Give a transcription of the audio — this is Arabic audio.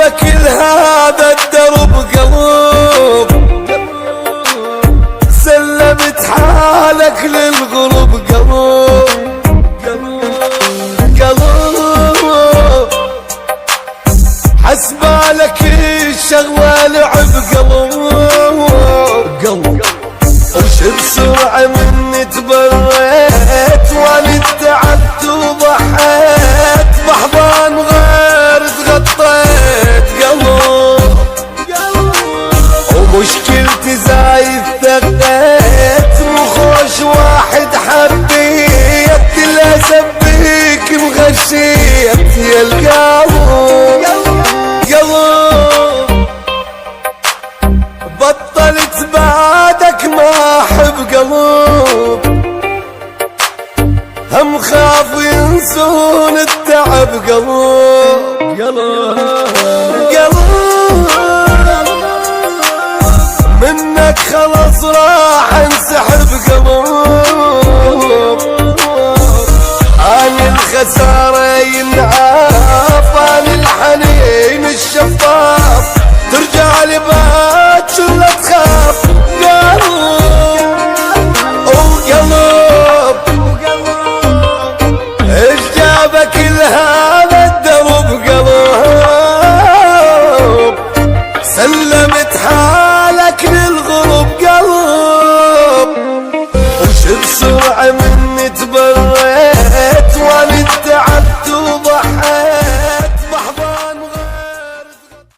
كل هذا الدرب قلب، سلمت حالك للغرب قلب، حسبالك الشغوة لعب قلب، وش بسرعة مني تبريت وانا تعبت وضحيت، بحضان غير تغطيت قلب، ومشكلتي زايد ثقيت، مخوش واحد حبيت، للأسف بيك مغشيت يا القلب، بطلت بعدك ما احب قلب، هم خاف ينسون التعب قلب، منك خلص راح انسحب قلب، اني الخسارة ينعاف، اني الحنين الشفاف، ترجع لي باكر لا